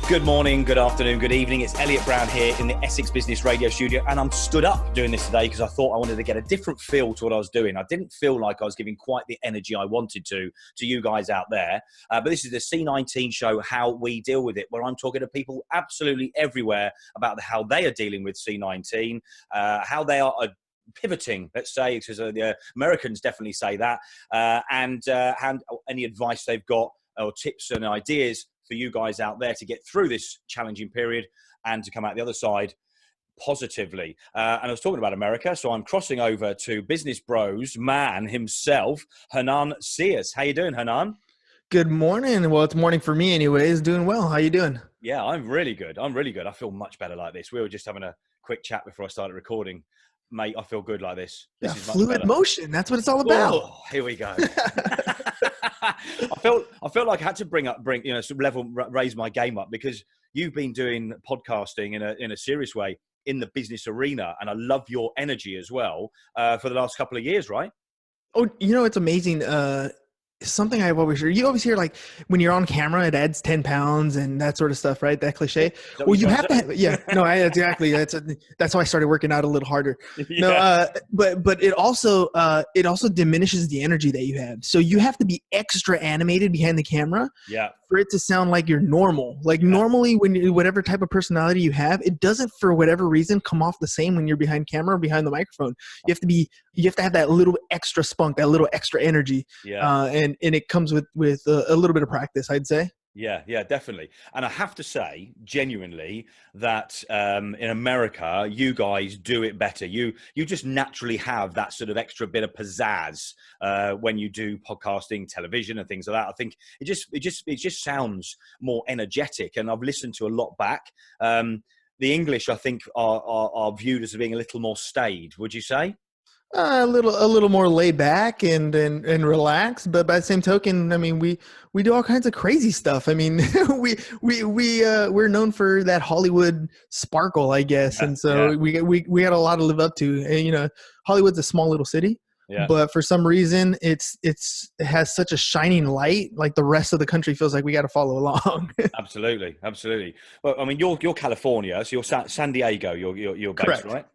Good morning, good afternoon, good evening. It's Elliot Brown here in the Essex Business Radio Studio, and I'm stood up doing this today because I thought I wanted to get a different feel to what I was doing. I didn't feel like I was giving quite the energy I wanted to you guys out there. But this is the C-19 show, How We Deal With It, where I'm talking to people absolutely everywhere about how they are dealing with C-19, how they are pivoting, let's say, because the Americans definitely say that, and any advice they've got or tips and ideas for you guys out there to get through this challenging period and to come out the other side positively. And I was talking about America, so I'm crossing over to Business Bros man himself, Hernan Sias. How you doing, Hernan? Good morning. Well, it's morning for me anyways. Doing well. How you doing? Yeah, I'm really good. I feel much better like this. We were just having a quick chat before I started recording. Mate, I feel good like this. This is fluid motion. That's what it's all about. Oh, here we go. I felt like I had to raise my game up because you've been doing podcasting in a serious way in the business arena, and I love your energy as well for the last couple of years, right? Oh, it's amazing. Something I've always heard. You always hear like when you're on camera, it adds 10 pounds and that sort of stuff, right? That cliche. Well, you have to have, exactly. That's how I started working out a little harder. Yeah. But it also diminishes the energy that you have. So you have to be extra animated behind the camera. Yeah. For it to sound like you're normal. Like normally whatever type of personality you have, it doesn't for whatever reason come off the same when you're behind camera or behind the microphone. You have to have that little extra spunk, that little extra energy. Yeah. And it comes with a little bit of practice, I'd say. Yeah, definitely. And I have to say, genuinely, that in America, you guys do it better. You just naturally have that sort of extra bit of pizzazz when you do podcasting, television, and things like that. I think it just sounds more energetic. And I've listened to a lot back. The English, I think, are viewed as being a little more staid. Would you say? A little more laid back and relaxed, but by the same token, I mean, we do all kinds of crazy stuff. I mean, we're known for that Hollywood sparkle, I guess, and so we got a lot to live up to. And, Hollywood's a small little city, but for some reason, it has such a shining light. Like the rest of the country feels like we got to follow along. Absolutely. Well, I mean, you're California, so you're San Diego. You're based, correct. Right?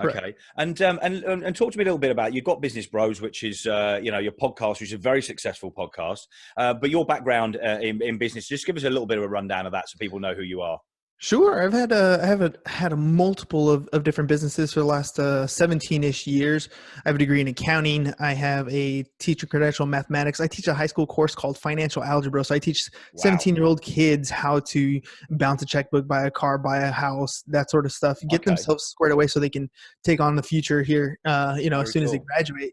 Okay, and talk to me a little bit about, you've got Business Bros, which is your podcast, which is a very successful podcast. But your background in business, just give us a little bit of a rundown of that so people know who you are. Sure. I have had a multiple of different businesses for the last 17-ish years. I have a degree in accounting. I have a teacher credential in mathematics. I teach a high school course called financial algebra. So I teach 17-year-old kids how to bounce a checkbook, buy a car, buy a house, that sort of stuff, get themselves squared away so they can take on the future here, as soon as they graduate.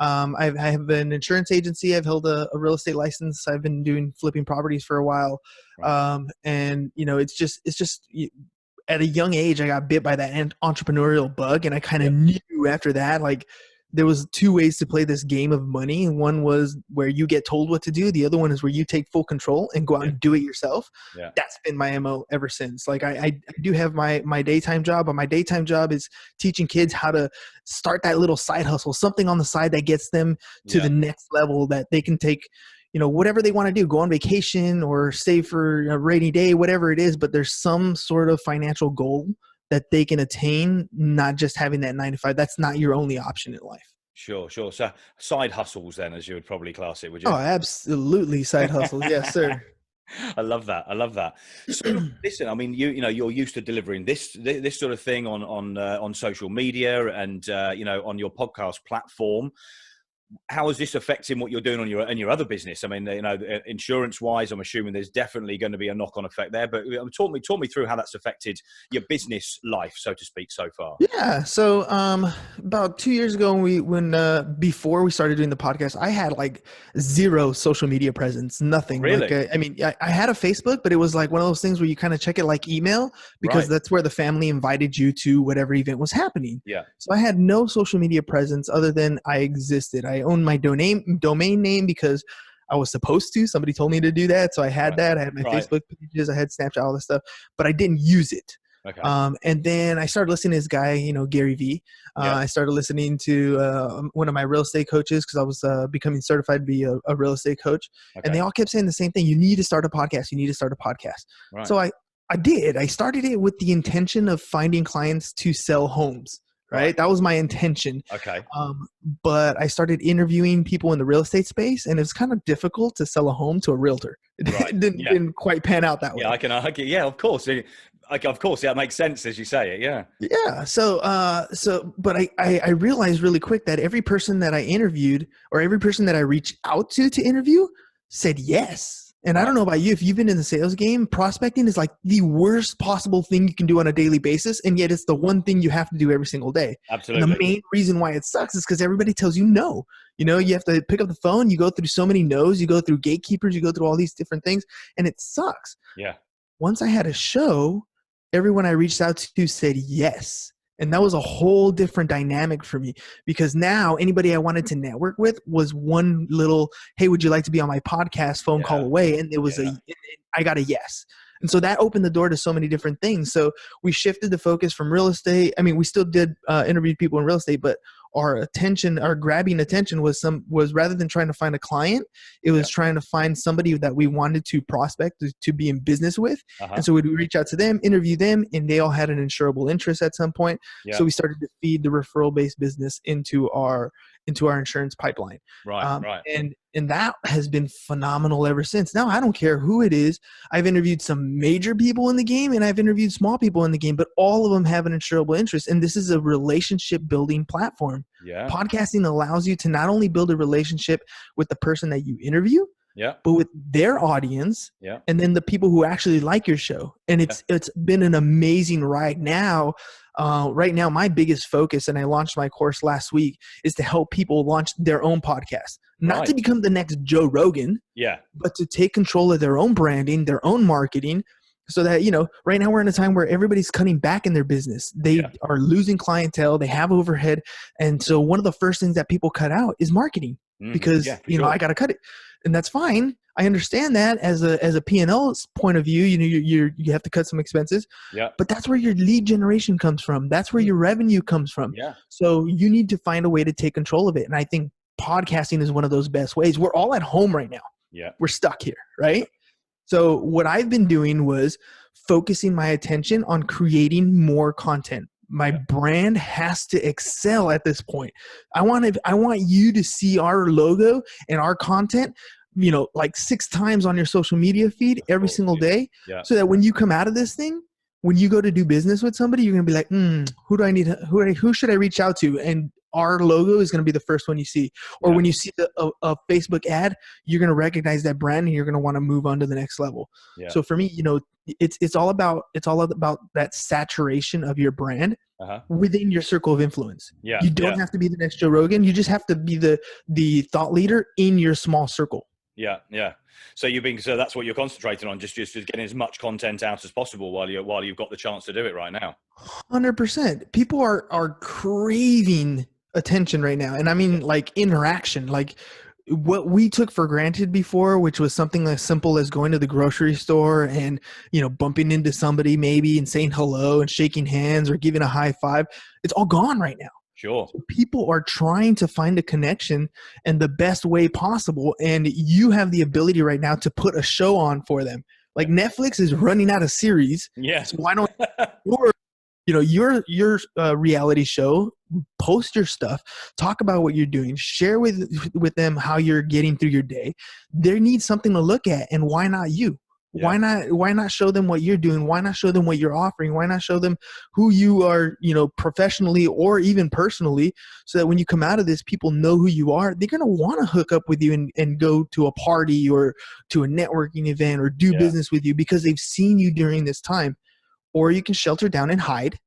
I have an insurance agency. I've held a real estate license. I've been doing flipping properties for a while. Right. And it's just at a young age, I got bit by that entrepreneurial bug. And I kind of knew after that, like, there was two ways to play this game of money. One was where you get told what to do. The other one is where you take full control and go out and do it yourself. Yeah. That's been my MO ever since. Like I do have my daytime job, but my daytime job is teaching kids how to start that little side hustle, something on the side that gets them to the next level, that they can take, whatever they want to do, go on vacation or save for a rainy day, whatever it is, but there's some sort of financial goal that they can attain, not just having that 9 to 5. That's not your only option in life. Sure. So side hustles then, as you would probably class it, would you? Oh, absolutely. Side hustles. Yes, sir. I love that. So listen, I mean, you're used to delivering this sort of thing on social media and, on your podcast platform. How is this affecting what you're doing on your other business? I mean, insurance wise, I'm assuming there's definitely going to be a knock-on effect there. But talk me through how that's affected your business life, so to speak, so far. Yeah. So about 2 years ago, before we started doing the podcast, I had like zero social media presence, nothing. Really? Like, I had a Facebook, but it was like one of those things where you kind of check it like email because that's where the family invited you to whatever event was happening. Yeah. So I had no social media presence other than I existed. I owned my domain name because I was supposed to. Somebody told me to do that. So I had that. I had my Facebook pages. I had Snapchat, all this stuff, but I didn't use it. Okay. And then I started listening to this guy, Gary Vee. I started listening to one of my real estate coaches because I was becoming certified to be a real estate coach. Okay. And they all kept saying the same thing. You need to start a podcast. You need to start a podcast. Right. So I did. I started it with the intention of finding clients to sell homes, Right. right? That was my intention. Okay. Um, but I started interviewing people in the real estate space, and it was kind of difficult to sell a home to a realtor. Right. It Yeah. didn't quite pan out that Yeah. way. I can argue. Yeah. Of course. Of course. Yeah. It makes sense as you say it. Yeah. Yeah. But I realized really quick that every person that I interviewed or every person that I reached out to interview said yes. And I Right. don't know about you, if you've been in the sales game, prospecting is like the worst possible thing you can do on a daily basis. And yet it's the one thing you have to do every single day. And the Absolutely. main reason why it sucks is because everybody tells you no. You know, you have to pick up the phone, you go through so many no's, you go through gatekeepers, you go through all these different things, and it sucks. Yeah. Once I had a show, everyone I reached out to said yes. And that was a whole different dynamic for me because now anybody I wanted to network with was one little, hey, would you like to be on my podcast phone call Yeah. away? And it was Yeah. I got a yes. And so that opened the door to so many different things. So we shifted the focus from real estate. I mean, we still did interview people in real estate, but our grabbing attention was rather than trying to find a client, it was Yeah. trying to find somebody that we wanted to prospect to be in business with. Uh-huh. And so we'd reach out to them, interview them, and they all had an insurable interest at some point. Yeah. So we started to feed the referral based business into our insurance pipeline. Right. Right. And that has been phenomenal ever since. Now I don't care who it is. I've interviewed some major people in the game and I've interviewed small people in the game, but all of them have an insurable interest. And this is a relationship building platform. Yeah. Podcasting allows you to not only build a relationship with the person that you interview, Yeah. but with their audience, Yeah. and then the people who actually like your show. And it's been an amazing ride. Now, right now, my biggest focus, and I launched my course last week, is to help people launch their own podcast. Not to become the next Joe Rogan, but to take control of their own branding, their own marketing, so that, right now we're in a time where everybody's cutting back in their business. They are losing clientele. They have overhead. And so one of the first things that people cut out is marketing because, I got to cut it. And that's fine. I understand that as a P&L point of view, you have to cut some expenses. Yeah. But that's where your lead generation comes from. That's where your revenue comes from. Yeah. So you need to find a way to take control of it. And I think podcasting is one of those best ways. We're all at home right now. Yeah. We're stuck here, right? So what I've been doing was focusing my attention on creating more content. My brand has to excel at this point. I want you to see our logo and our content, like 6 times on your social media feed every single day. Yeah. So that when you come out of this thing, when you go to do business with somebody, you're going to be like, who do I need? Who should I reach out to? And our logo is going to be the first one you see. Or when you see a Facebook ad, you're going to recognize that brand and you're going to want to move on to the next level. Yeah. So for me, it's all about that saturation of your brand within your circle of influence. Yeah. You don't have to be the next Joe Rogan. You just have to be the thought leader in your small circle. Yeah. Yeah. So so that's what you're concentrating on, just getting as much content out as possible while you've got the chance to do it right now. 100%. People are craving attention right now. And I mean, like interaction, like what we took for granted before, which was something as simple as going to the grocery store and, bumping into somebody maybe and saying hello and shaking hands or giving a high five. It's all gone right now. Sure. So people are trying to find a connection in the best way possible. And you have the ability right now to put a show on for them. Like Netflix is running out of series. Yes. So why don't your reality show, post your stuff, talk about what you're doing, share with them how you're getting through your day. They need something to look at, and why not you? Yeah. Why not show them what you're doing? Why not show them what you're offering? Why not show them who you are, professionally or even personally, so that when you come out of this, people know who you are. They're going to want to hook up with you and go to a party or to a networking event or do business with you because they've seen you during this time. Or you can shelter down and hide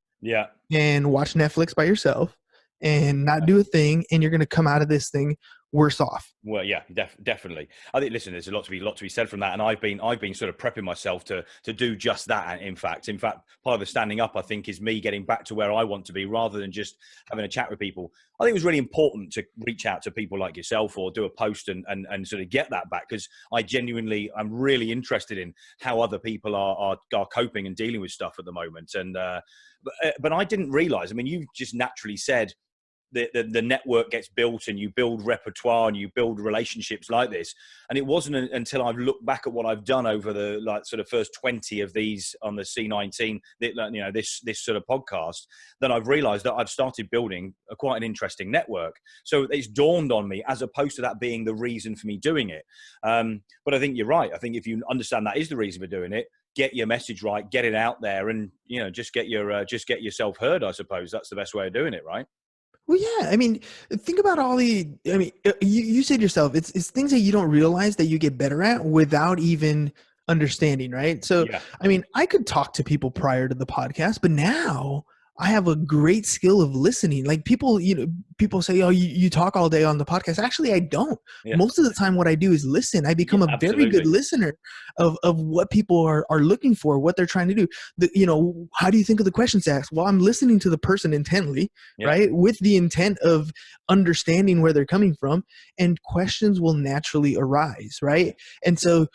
and watch Netflix by yourself and not do a thing. And you're going to come out of this thing worse off. Well, yeah, definitely. I think, listen, there's a lot to be said from that. And I've been sort of prepping myself to do just that. In fact, part of the standing up, I think, is me getting back to where I want to be rather than just having a chat with people. I think it was really important to reach out to people like yourself or do a post and sort of get that back, because I'm really interested in how other people are coping and dealing with stuff at the moment. And, but I didn't realize, I mean, you just naturally said, the network gets built and you build repertoire and you build relationships like this. And it wasn't until I've looked back at what I've done over the sort of first 20 of these on the C-19, this sort of podcast, that I've realized that I've started building quite an interesting network. So it's dawned on me, as opposed to that being the reason for me doing it. But I think you're right. I think if you understand that is the reason for doing it, get your message right, get it out there, and just get yourself heard. I suppose that's the best way of doing it, right? Well, yeah. I mean, think about you said yourself, it's things that you don't realize that you get better at without even understanding, right? So, Yeah. I mean, I could talk to people prior to the podcast, but now I have a great skill of listening. Like people say, oh, you talk all day on the podcast. Actually, I don't. Yeah. Most of the time what I do is listen. I become a very good listener of what people are looking for, what they're trying to do. How do you think of the questions asked? Well, I'm listening to the person intently, right? With the intent of understanding where they're coming from, and questions will naturally arise, right? And so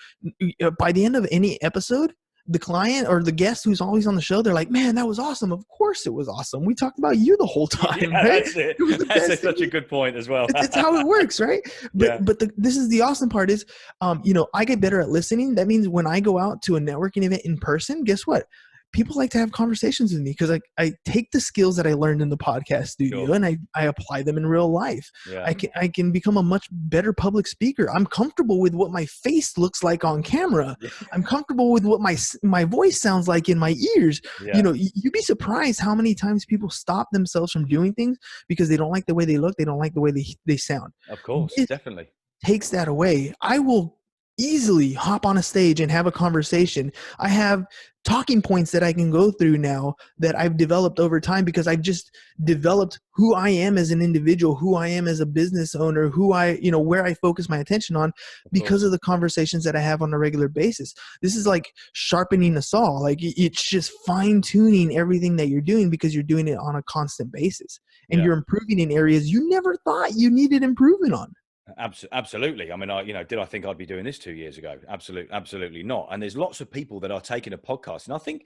by the end of any episode, the client or the guest who's always on the show, they're like, man, that was awesome. Of course it was awesome. We talked about you the whole time. Yeah, right? That's it. That's such a good point as well. It's how it works, right? But this is the awesome part is, I get better at listening. That means when I go out to a networking event in person, guess what? People like to have conversations with me because I take the skills that I learned in the podcast studio and I apply them in real life. Yeah. I can become a much better public speaker. I'm comfortable with what my face looks like on camera. Yeah. I'm comfortable with what my voice sounds like in my ears. Yeah. You'd be surprised how many times people stop themselves from doing things because they don't like the way they look. They don't like the way they sound. Of course, definitely. Takes that away. I will easily hop on a stage and have a conversation. I have talking points that I can go through now that I've developed over time because I've just developed who I am as an individual, who I am as a business owner, where I focus my attention on because of the conversations that I have on a regular basis. This is like sharpening a saw. Like it's just fine tuning everything that you're doing because you're doing it on a constant basis and you're improving in areas you never thought you needed improvement on. Absolutely. I mean, did I think I'd be doing this 2 years ago? Absolutely not. And there's lots of people that are taking a podcast. And I think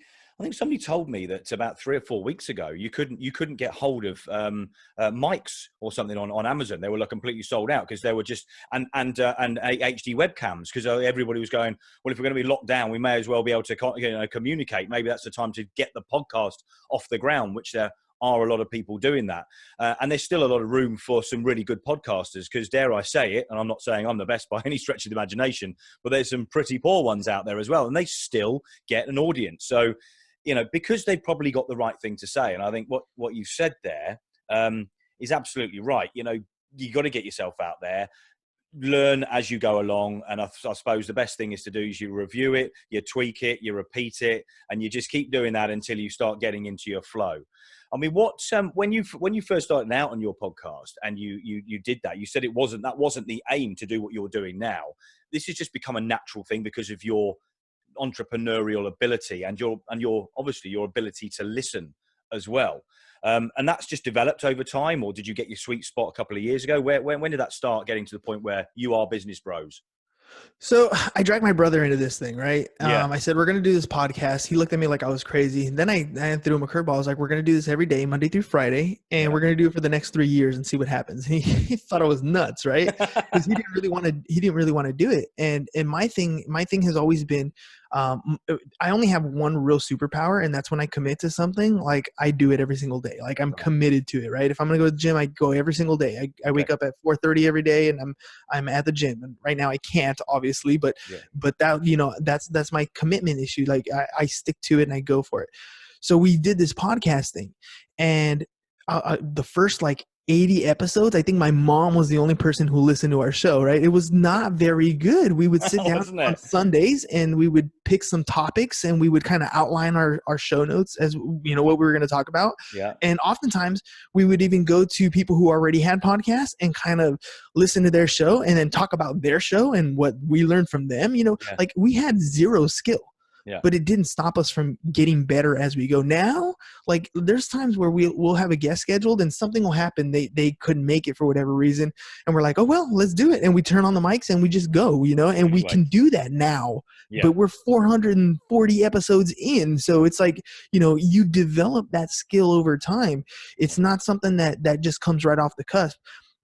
somebody told me that about 3 or 4 weeks ago, you couldn't get hold of mics or something on Amazon. They were completely sold out because they were just and HD webcams because everybody was going, well, if we're going to be locked down, we may as well be able to communicate. Maybe that's the time to get the podcast off the ground, which there are a lot of people doing that. And there's still a lot of room for some really good podcasters because, dare I say it, and I'm not saying I'm the best by any stretch of the imagination, but there's some pretty poor ones out there as well. And they still get an audience. So, because they've probably got the right thing to say. And I think what you said there is absolutely right. You got to get yourself out there. Learn as you go along, and I suppose the best thing is to do is you review it, you tweak it, you repeat it, and you just keep doing that until you start getting into your flow. I mean, when you first started out on your podcast and you did that, you said that wasn't the aim to do what you're doing now. This has just become a natural thing because of your entrepreneurial ability and your obviously your ability to listen as well. And that's just developed over time, or did you get your sweet spot a couple of years ago? When did that start getting to the point where you are business bros? So I dragged my brother into this thing, right? I said, we're going to do this podcast. He looked at me like I was crazy. And then I threw him a curveball. I was like, we're going to do this every day, Monday through Friday. And we're going to do it for the next 3 years and see what happens. And he thought I was nuts, right? Because he didn't really want to do it. And my thing has always been, I only have one real superpower, and that's when I commit to something, like I do it every single day. Like I'm committed to it, right? If I'm going to go to the gym, I go every single day. I wake up at 4:30 every day and I'm at the gym. And right now I can't, obviously, but that, that's my commitment issue. Like I stick to it and I go for it. So we did this podcast thing, and the first 80 episodes, I think my mom was the only person who listened to our show, right? It was not very good. We would sit down on Sundays and we would pick some topics and we would kind of outline our show notes as what we were going to talk about. Yeah. And oftentimes we would even go to people who already had podcasts and kind of listen to their show and then talk about their show and what we learned from them. Like we had zero skill. Yeah. but it didn't stop us from getting better as we go. Now, like there's times where we'll have a guest scheduled and something will happen. They couldn't make it for whatever reason. And we're like, oh, well, let's do it. And we turn on the mics and we just go, and we can do that now, but we're 440 episodes in. So it's like, you develop that skill over time. It's not something that just comes right off the cusp.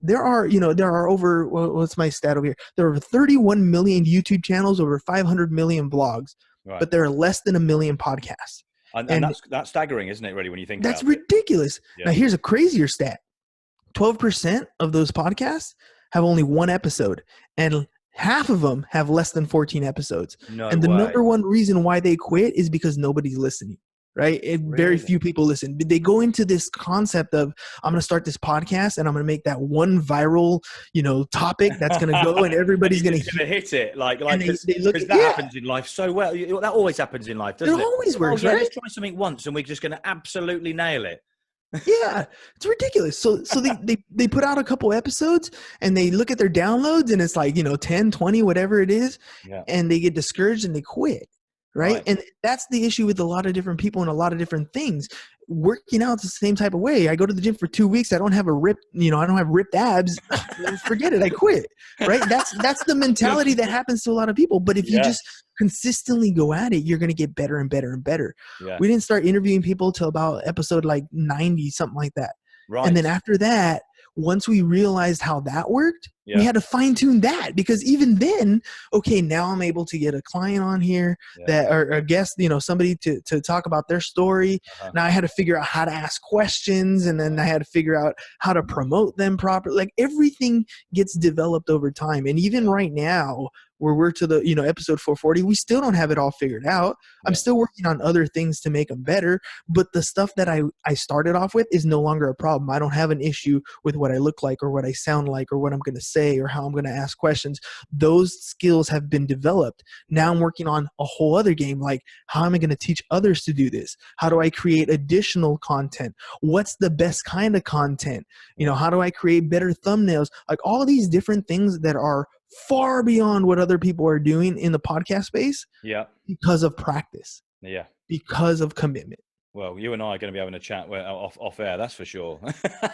There are over, what's my stat over here? There are 31 million YouTube channels, over 500 million blogs, but there are less than 1 million podcasts. And that's staggering, isn't it, really, when you think that's about ridiculous. it? Yeah. Now, here's a crazier stat. 12% of those podcasts have only one episode, and half of them have less than 14 episodes. And the number one reason why they quit is because nobody's listening. Right? Very few people listen. They go into this concept of, I'm going to start this podcast and I'm going to make that one viral, topic that's going to go and everybody's going to hit it. Like because that happens in life so well. That always happens in life, doesn't it? It always works, right? Let's try something once and we're just going to absolutely nail it. Yeah, it's ridiculous. So they put out a couple episodes and they look at their downloads and it's like, 10, 20, whatever it is. Yeah. And they get discouraged and they quit. Right. And that's the issue with a lot of different people and a lot of different things. Working out the same type of way. I go to the gym for 2 weeks. I don't have I don't have ripped abs. Forget it. I quit. Right. That's the mentality that happens to a lot of people. But if you just consistently go at it, you're going to get better and better and better. Yeah. We didn't start interviewing people till about episode like 90, something like that. Right. And then after that, once we realized how that worked, we had to fine tune that, because even then, okay, now I'm able to get a client on here or a guest, somebody to talk about their story. Now I had to figure out how to ask questions, and then I had to figure out how to promote them properly. Like everything gets developed over time. And even right now, where we're to the, episode 440, we still don't have it all figured out. I'm still working on other things to make them better, but the stuff that I started off with is no longer a problem. I don't have an issue with what I look like or what I sound like or what I'm going to say or how I'm going to ask questions. Those skills have been developed. Now I'm working on a whole other game, like how am I going to teach others to do this? How do I create additional content? What's the best kind of content? How do I create better thumbnails? Like all these different things that are far beyond what other people are doing in the podcast space. Yeah. Because of practice. Yeah. Because of commitment. Well, you and I are going to be having a chat off air, that's for sure.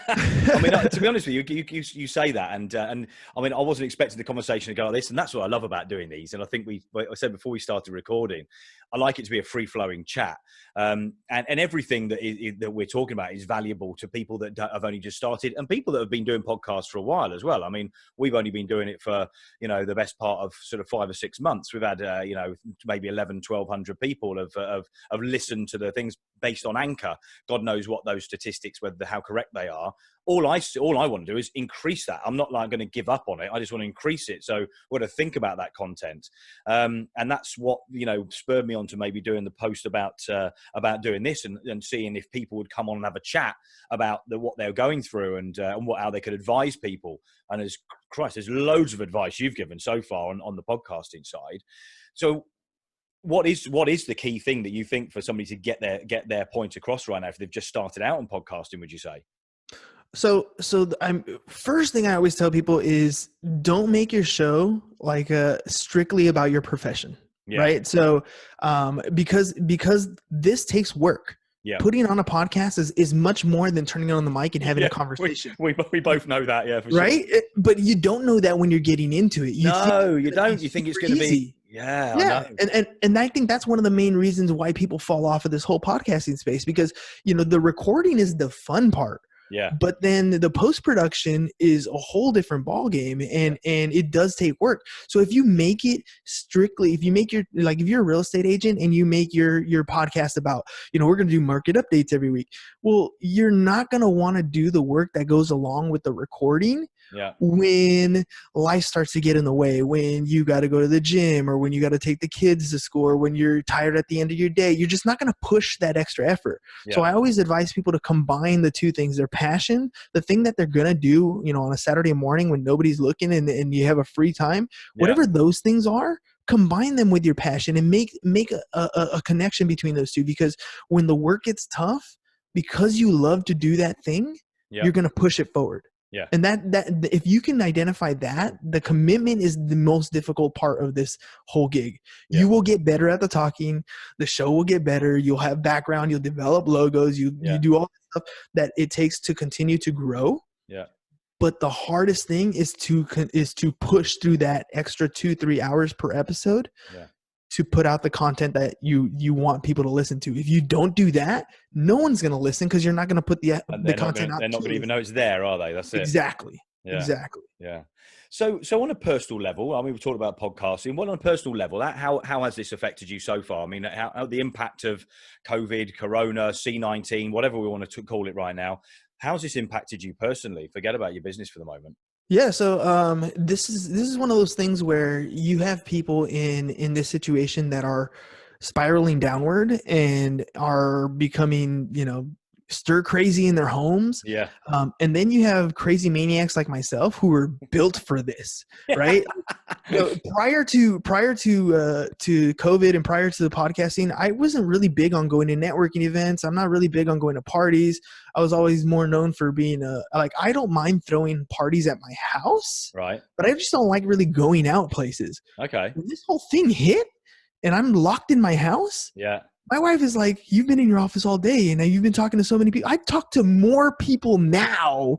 I mean, to be honest with you, you say that, and I mean, I wasn't expecting the conversation to go like this, and that's what I love about doing these. And I think I said before we started recording, I like it to be a free-flowing chat, and everything that we're talking about is valuable to people that have only just started and people that have been doing podcasts for a while as well. I mean, we've only been doing it for the best part of sort of 5 or 6 months. We've had maybe 1,100 people have listened to the things based on Anchor. God knows what those statistics, how correct they are. All I want to do is increase that. I'm not like going to give up on it. I just want to increase it. So we've got to think about that content. And that's what, spurred me on to maybe doing the post about doing this and seeing if people would come on and have a chat about what they're going through and how they could advise people. And there's loads of advice you've given so far on the podcasting side. So what is the key thing that you think for somebody to get their point across right now if they've just started out on podcasting, would you say? So first thing I always tell people is don't make your show like strictly about your profession, right? So because this takes work. Yeah. Putting on a podcast is much more than turning on the mic and having a conversation. We both know that, for right? Sure. But you don't know that when you're getting into it. You don't. You think it's going to be... Yeah. And I think that's one of the main reasons why people fall off of this whole podcasting space, because, the recording is the fun part. Yeah. But then the post-production is a whole different ballgame, and it does take work. So if you make it strictly, if you're a real estate agent and you make your podcast about, we're going to do market updates every week. Well, you're not going to want to do the work that goes along with the recording. Yeah. When life starts to get in the way, when you got to go to the gym or when you got to take the kids to school or when you're tired at the end of your day, you're just not going to push that extra effort. Yeah. So I always advise people to combine the two things, their passion, the thing that they're going to do, on a Saturday morning when nobody's looking and you have a free time, whatever those things are, combine them with your passion and make a connection between those two, because when the work gets tough, because you love to do that thing, you're going to push it forward. Yeah. And that if you can identify that, the commitment is the most difficult part of this whole gig. Yeah. You will get better at the talking. The show will get better. You'll have background. You'll develop logos. You do all the stuff that it takes to continue to grow. Yeah. But the hardest thing is to push through that extra 2-3 hours per episode. Yeah. To put out the content that you want people to listen to. If you don't do that, no one's going to listen because you're not going to put the content out. They're not going to even know it's there, are they? That's it. Exactly. Yeah. Exactly. Yeah. So on a personal level, I mean, we talked about podcasting. What on a personal level, how has this affected you so far? I mean, how the impact of COVID, Corona, C-19, whatever we want to call it right now, how's this impacted you personally? Forget about your business for the moment. Yeah, so this is one of those things where you have people in this situation that are spiraling downward and are becoming, stir crazy in their homes. Yeah. And then you have crazy maniacs like myself who were built for this, right? Prior to COVID and prior to the podcasting, I wasn't really big on going to networking events. I'm not really big on going to parties. I was always more known for being I don't mind throwing parties at my house, right? But I just don't like really going out places. Okay. When this whole thing hit and I'm locked in my house. Yeah. My wife is like, you've been in your office all day and you've been talking to so many people. I talk to more people now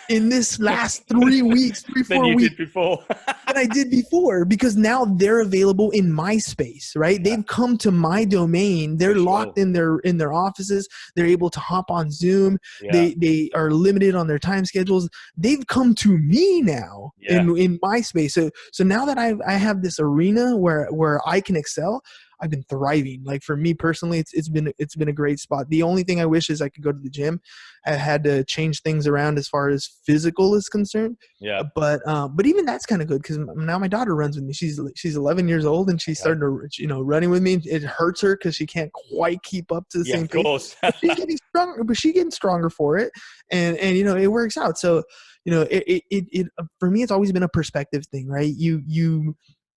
in this last 3 weeks, 4 weeks before. than I did before, because now they're available in my space, right? Yeah. They've come to my domain. They're locked in their offices. They're able to hop on Zoom. Yeah. They are limited on their time schedules. They've come to me now in my space. So now that I have this arena where I can excel, I've been thriving. Like for me personally, it's been a great spot. The only thing I wish is I could go to the gym. I had to change things around as far as physical is concerned. Yeah. But even that's kind of good because now my daughter runs with me. She's 11 years old and she's starting to running with me. It hurts her because she can't quite keep up to the same pace. Of course. She's getting stronger, but she's getting stronger for it, and it works out. So it for me, it's always been a perspective thing, right?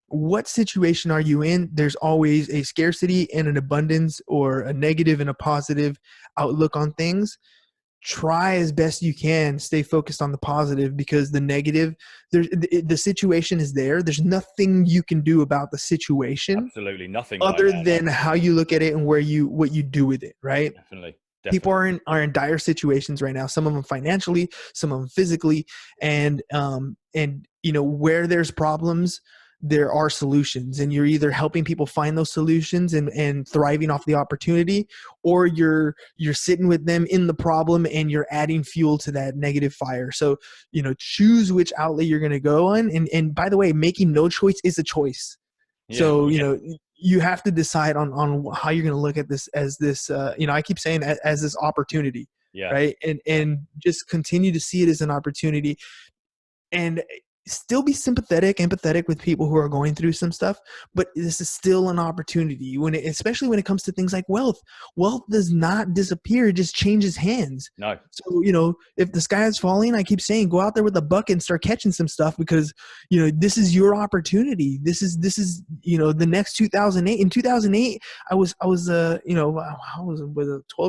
What situation are you in? There's always a scarcity and an abundance, or a negative and a positive outlook on things. Try as best you can, stay focused on the positive, because the negative, the situation is there. There's nothing you can do about the situation. Absolutely nothing. Other than how you look at it and what you do with it, right? Definitely. People are in dire situations right now. Some of them financially, some of them physically, and where there's problems, there are solutions, and you're either helping people find those solutions and thriving off the opportunity, or you're sitting with them in the problem and you're adding fuel to that negative fire. So, choose which outlet you're going to go on. And by the way, making no choice is a choice. Yeah, so, you have to decide on how you're going to look at this as this, I keep saying as this opportunity, right? And just continue to see it as an opportunity, and still be empathetic with people who are going through some stuff, but this is still an opportunity especially when it comes to things like wealth. Wealth does not disappear. It just changes hands. No. So, if the sky is falling, I keep saying, go out there with a bucket and start catching some stuff, because, this is your opportunity. This is, the next 2008. In 2008, I was I was 12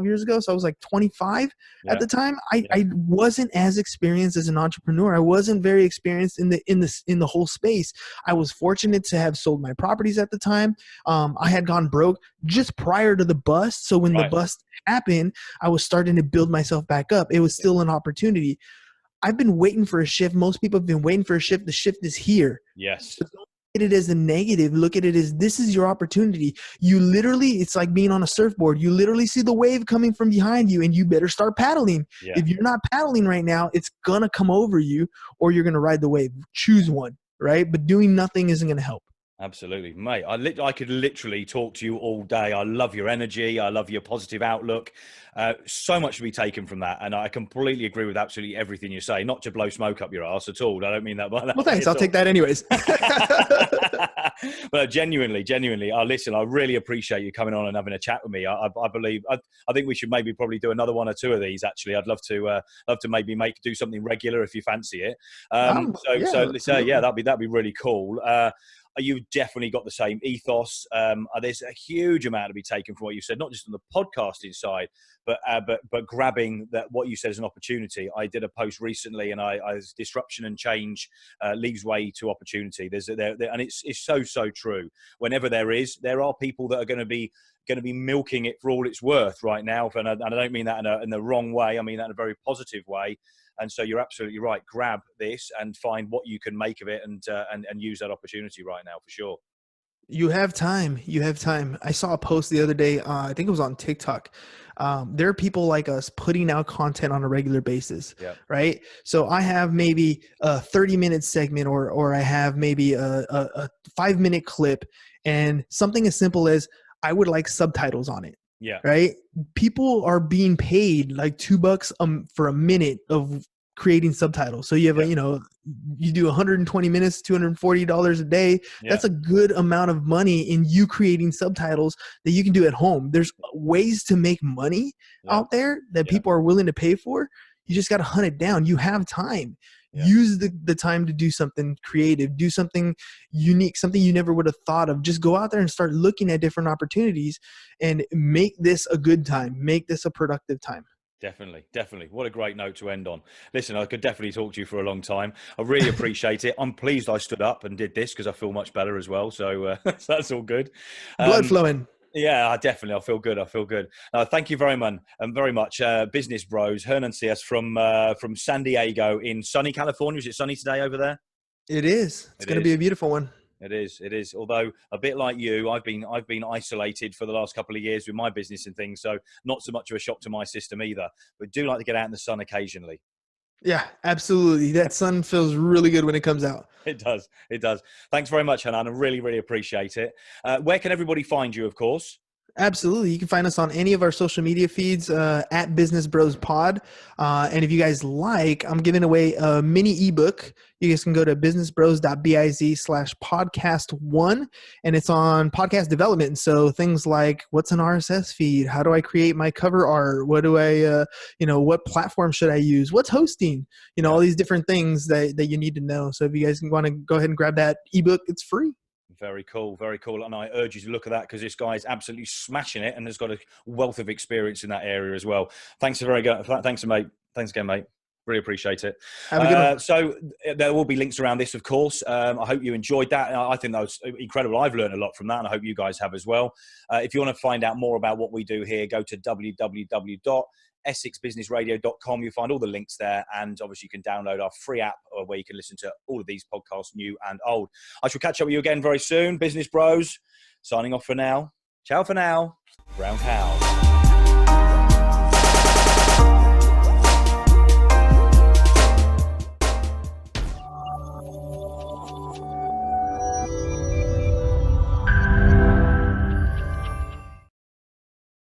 years ago. So I was like 25 at the time. I wasn't as experienced as an entrepreneur. I wasn't very experienced in the whole space. I was fortunate to have sold my properties at the time. I had gone broke just prior to the bust. So when the bust happened, I was starting to build myself back up. It was still an opportunity. I've been waiting for a shift. Most people have been waiting for a shift. The shift is here. Yes. So don't look at it as a negative. Look at it as, this is your opportunity. It's like being on a surfboard. You literally see the wave coming from behind you, and you better start paddling. Yeah. If you're not paddling right now, it's going to come over you, or you're going to ride the wave. Choose one, right? But doing nothing isn't going to help. Absolutely, mate. I could literally talk to you all day. I love your energy. I love your positive outlook. So much to be taken from that. And I completely agree with absolutely everything you say. Not to blow smoke up your ass at all. I don't mean that by that. Well, thanks. I'll take that anyways. But genuinely, listen, I really appreciate you coming on and having a chat with me. I think we should maybe probably do another one or two of these. Actually, I'd love to maybe do something regular if you fancy it. That'd be really cool. you definitely got the same ethos. There's a huge amount to be taken from what you said, not just on the podcasting side, but grabbing that what you said as an opportunity. I did a post recently, and I disruption and change leaves way to opportunity. And it's so true. Whenever there are people that are going to be milking it for all it's worth right now, and I don't mean that in the wrong way. I mean that in a very positive way. And so you're absolutely right. Grab this and find what you can make of it, and use that opportunity right now for sure. You have time. You have time. I saw a post the other day. I think it was on TikTok. There are people like us putting out content on a regular basis, right? So I have maybe a 30-minute segment, or I have maybe a 5-minute clip, and something as simple as I would like subtitles on it. Yeah. Right. People are being paid like $2 for a minute of creating subtitles. So you have you do 120 minutes, $240 a day. Yeah. That's a good amount of money in you creating subtitles that you can do at home. There's ways to make money out there that people are willing to pay for. You just got to hunt it down. You have time. Use the time to do something creative, do something unique, something you never would have thought of. Just go out there and start looking at different opportunities and make this a good time. Make this a productive time. Definitely. What a great note to end on. Listen, I could definitely talk to you for a long time. I really appreciate it. I'm pleased I stood up and did this because I feel much better as well. So that's all good. Blood flowing. Yeah, definitely. I feel good. Thank you very much. Business Bros, Hernan Sias from San Diego in sunny California. Is it sunny today over there? It is. It's going to be a beautiful one. It is. Although a bit like you, I've been isolated for the last couple of years with my business and things. So not so much of a shock to my system either, but do like to get out in the sun occasionally. Yeah, absolutely. That sun feels really good when it comes out. It does. Thanks very much, Hernan. I really, really appreciate it. Where can everybody find you, of course? Absolutely. You can find us on any of our social media feeds at Business Bros Pod. And if you guys like, I'm giving away a mini ebook. You guys can go to businessbros.biz/podcast1, and it's on podcast development. And so things like what's an RSS feed? How do I create my cover art? What do I, what platform should I use? What's hosting? All these different things that you need to know. So if you guys want to go ahead and grab that ebook, it's free. Very cool. And I urge you to look at that because this guy is absolutely smashing it and has got a wealth of experience in that area as well. Thanks again, mate. Really appreciate it. Have a good one. So there will be links around this, of course. I hope you enjoyed that. I think that was incredible. I've learned a lot from that, and I hope you guys have as well. If you want to find out more about what we do here, go to www.essexbusinessradio.com. You'll find all the links there, and obviously you can download our free app where you can listen to all of these podcasts, new and old. I shall catch up with you again very soon. Business Bros, signing off for now. Ciao for now. Brown cows.